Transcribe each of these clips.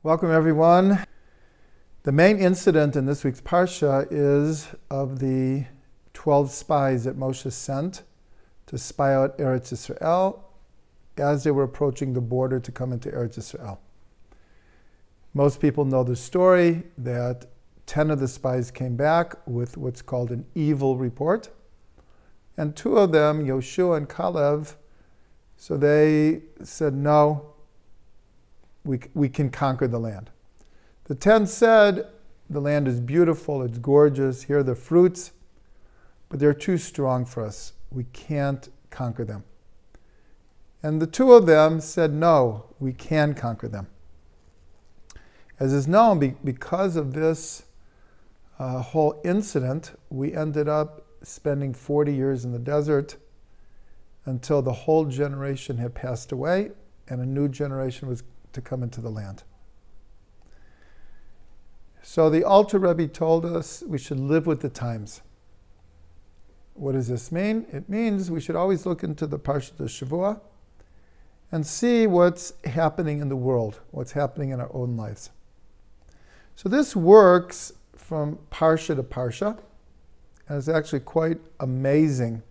Welcome, everyone. The main incident in this week's Parsha is of the 12 spies that Moshe sent to spy out Eretz Yisrael as they were approaching the border to come into Eretz Yisrael. Most people know the story that 10 of the spies came back with what's called an evil report, and 2 of them, Yoshua and Caleb, so they said, no, we can conquer the land. The 10 said, the land is beautiful, it's gorgeous, here are the fruits, but they're too strong for us. We can't conquer them. And the 2 of them said, no, we can conquer them. As is known, because of this whole incident, we ended up spending 40 years in the desert until the whole generation had passed away and a new generation was to come into the land. So the Alter Rabbi told us we should live with the times. What does this mean? It means we should always look into the Parsha of Shavua and see what's happening in the world, what's happening in our own lives. So this works from Parsha to Parsha, and it's actually quite amazing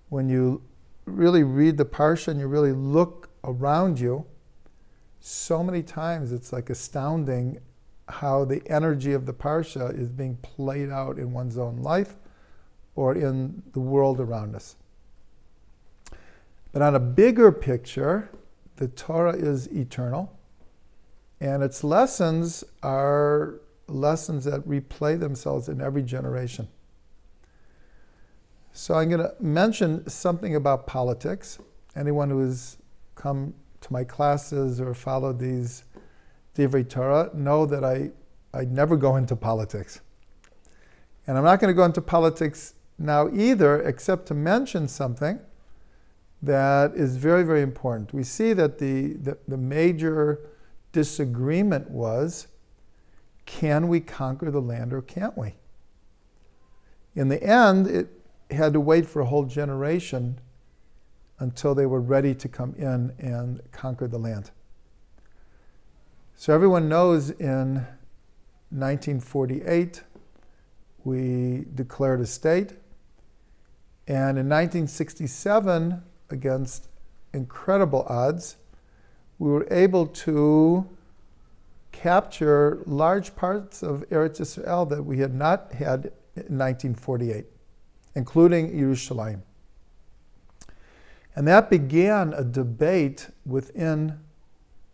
when you really read the Parsha and you really look around you. So many times it's like astounding how the energy of the Parsha is being played out in one's own life or in the world around us. But on a bigger picture, the Torah is eternal, and its lessons are lessons that replay themselves in every generation. So I'm going to mention something about politics. Anyone who has come to my classes or followed these Divrei Torah know that I never go into politics. And I'm not going to go into politics now either, except to mention something that is very, very important. We see that the major disagreement was, can we conquer the land or can't we? In the end, it had to wait for a whole generation until they were ready to come in and conquer the land. So everyone knows in 1948, we declared a state. And in 1967, against incredible odds, we were able to capture large parts of Eretz Yisrael that we had not had in 1948, including Yerushalayim. And that began a debate within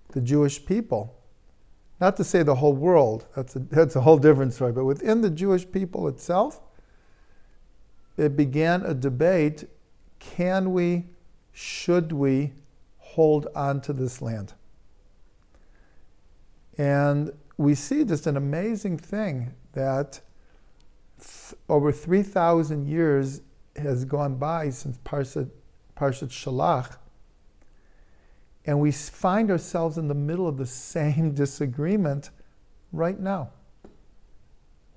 the Jewish people. Not to say the whole world, that's a whole different story, but within the Jewish people itself, it began a debate, can we, should we hold on to this land? And we see just an amazing thing that over 3,000 years has gone by since Parshat Shalach, and we find ourselves in the middle of the same disagreement right now.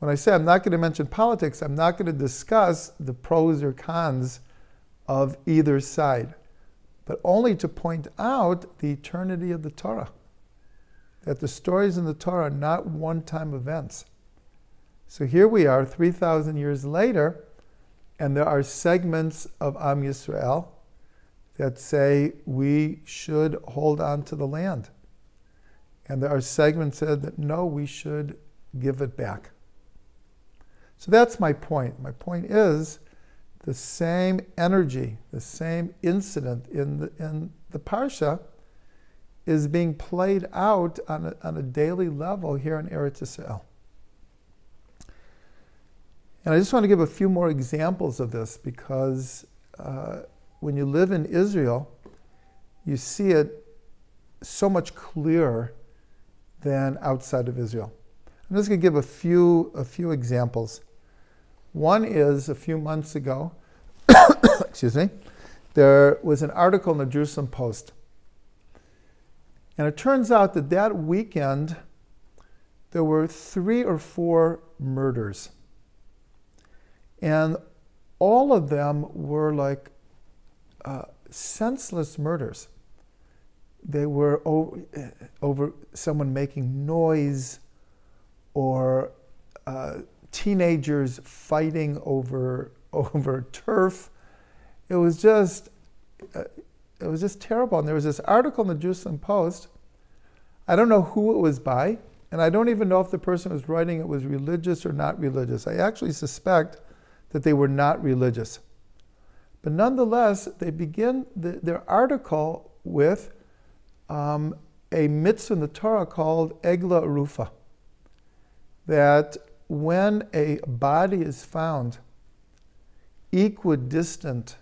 When I say I'm not going to mention politics, I'm not going to discuss the pros or cons of either side, but only to point out the eternity of the Torah, that the stories in the Torah are not one-time events. So here we are 3,000 years later, and there are segments of Am Yisrael that say we should hold on to the land. And there are segments that said that no, we should give it back. So that's my point. My point is the same energy, the same incident in the Parsha is being played out on a daily level here in Eretz Yisrael. And I just want to give a few more examples of this because when you live in Israel, you see it so much clearer than outside of Israel. I'm just going to give a few examples. One is a few months ago, excuse me, there was an article in the Jerusalem Post. And it turns out that that weekend there were 3 or 4 murders. And all of them were like senseless murders. They were over someone making noise, or teenagers fighting over turf. It was just terrible. And there was this article in the Jerusalem Post. I don't know who it was by, and I don't even know if the person who was writing it was religious or not religious. I actually suspect that they were not religious. But nonetheless, they begin their article with a mitzvah in the Torah called Egla Arufa. That when a body is found equidistant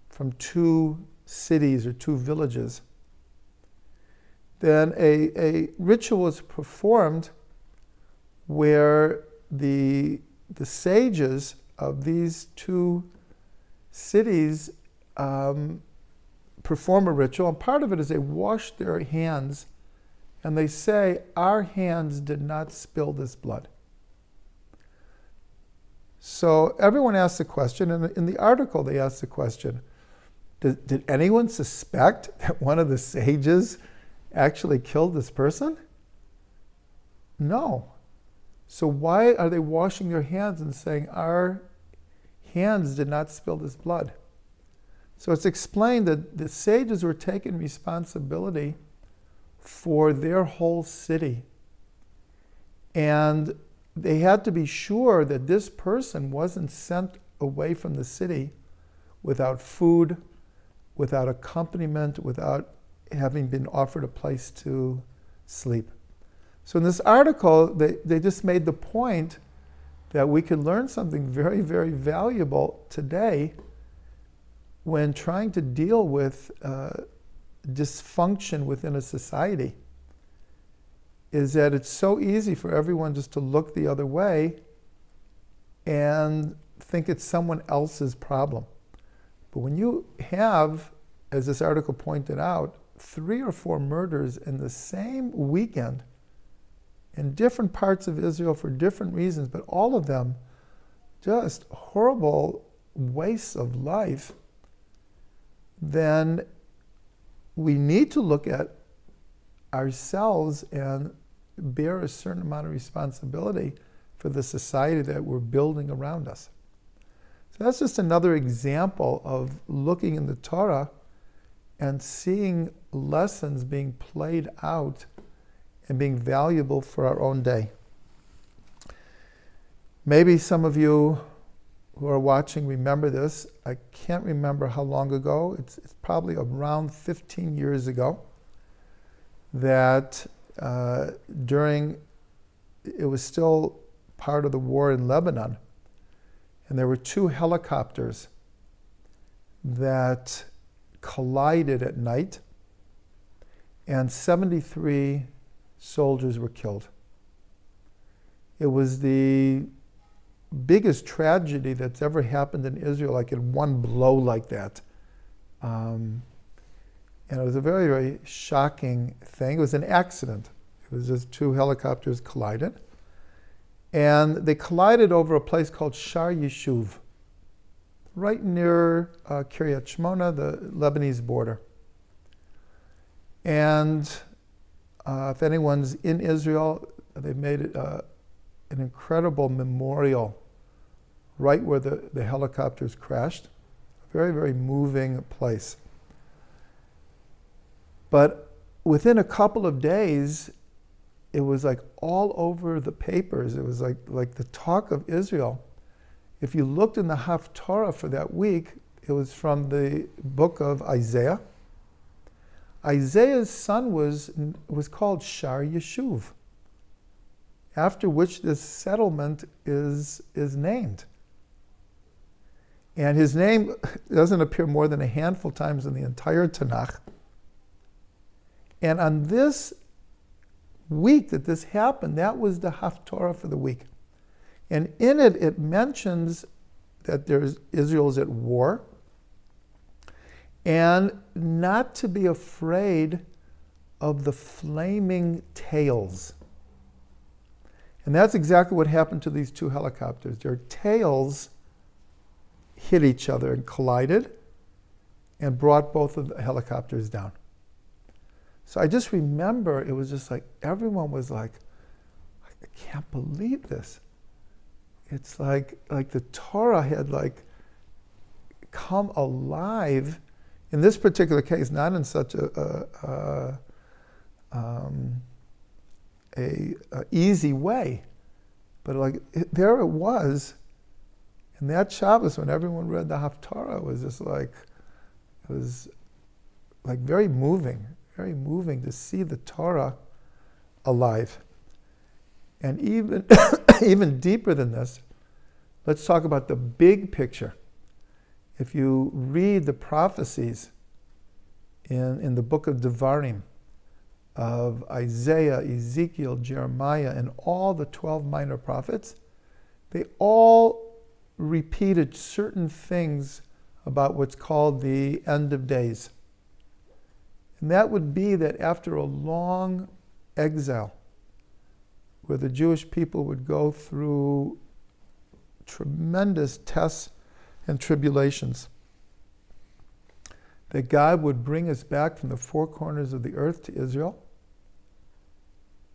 from two cities or two villages, then a ritual is performed where the sages of these two cities perform a ritual, and part of it is they wash their hands and they say, our hands did not spill this blood. So everyone asks the question, and in the article they ask the question, did anyone suspect that one of the sages actually killed this person? No. So why are they washing their hands and saying, our hands did not spill this blood? So it's explained that the sages were taking responsibility for their whole city. And they had to be sure that this person wasn't sent away from the city without food, without accompaniment, without having been offered a place to sleep. So in this article, they just made the point that we can learn something very, very valuable today when trying to deal with dysfunction within a society, is that it's so easy for everyone just to look the other way and think it's someone else's problem. But when you have, as this article pointed out, 3 or 4 murders in the same weekend in different parts of Israel for different reasons, but all of them just horrible wastes of life, then we need to look at ourselves and bear a certain amount of responsibility for the society that we're building around us. So that's just another example of looking in the Torah and seeing lessons being played out and being valuable for our own day. Maybe some of you who are watching remember this. I can't remember how long ago. It's probably around 15 years ago that it was still part of the war in Lebanon, and there were 2 helicopters that collided at night, and 73 soldiers were killed. It was the biggest tragedy that's ever happened in Israel, like in one blow like that. And it was a very, very shocking thing. It was an accident. It was just 2 helicopters collided. And they collided over a place called Shiur Yishuv, right near Kiryat Shmona, the Lebanese border. And if anyone's in Israel, they've made it an incredible memorial right where the helicopters crashed. A very, very moving place. But within a couple of days, it was like all over the papers. It was like the talk of Israel. If you looked in the Haftarah for that week, it was from the book of Isaiah. Isaiah's son was called Shiur Yishuv, after which this settlement is named. And his name doesn't appear more than a handful of times in the entire Tanakh. And on this week that this happened, that was the Haftarah for the week. And in it, it mentions that Israel's at war, and not to be afraid of the flaming tails. And that's exactly what happened to these 2 helicopters. Their tails hit each other and collided and brought both of the helicopters down. So I just remember it was just like, everyone was like, I can't believe this. It's like the Torah had like come alive in this particular case, not in such a easy way, but like there it was. And that Shabbos, when everyone read the Haftarah, was just like, it was like very moving to see the Torah alive. And even even deeper than this, let's talk about the big picture. If you read the prophecies in the book of Devarim, of Isaiah, Ezekiel, Jeremiah, and all the 12 minor prophets, they all repeated certain things about what's called the end of days. And that would be that after a long exile, where the Jewish people would go through tremendous tests and tribulations, that God would bring us back from the four corners of the earth to Israel.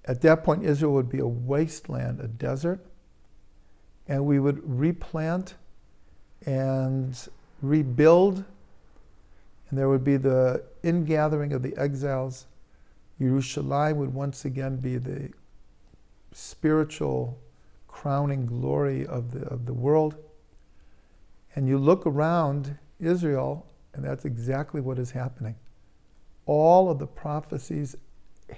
At that point, Israel would be a wasteland, a desert, and we would replant and rebuild, and there would be the ingathering of the exiles. Yerushalayim would once again be the spiritual crowning glory of the world. And you look around Israel, and that's exactly what is happening. All of the prophecies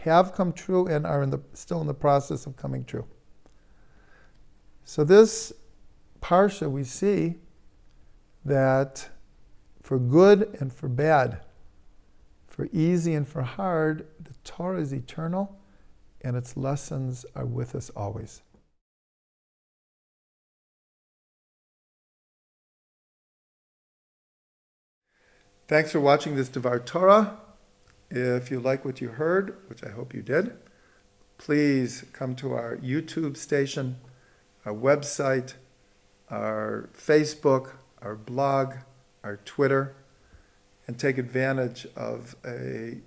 have come true and are still in the process of coming true. So this Parsha, we see that for good and for bad, for easy and for hard, the Torah is eternal, and its lessons are with us always. Thanks for watching this Devar Torah. If you like what you heard, which I hope you did, please come to our YouTube station, our website, our Facebook, our blog, our Twitter, and take advantage of a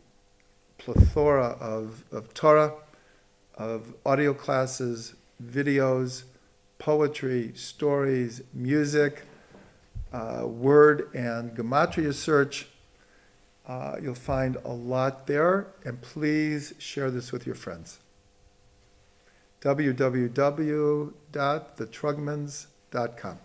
plethora of Torah, of audio classes, videos, poetry, stories, music, word and gematria search. You'll find a lot there, and please share this with your friends. www.thetrugmans.com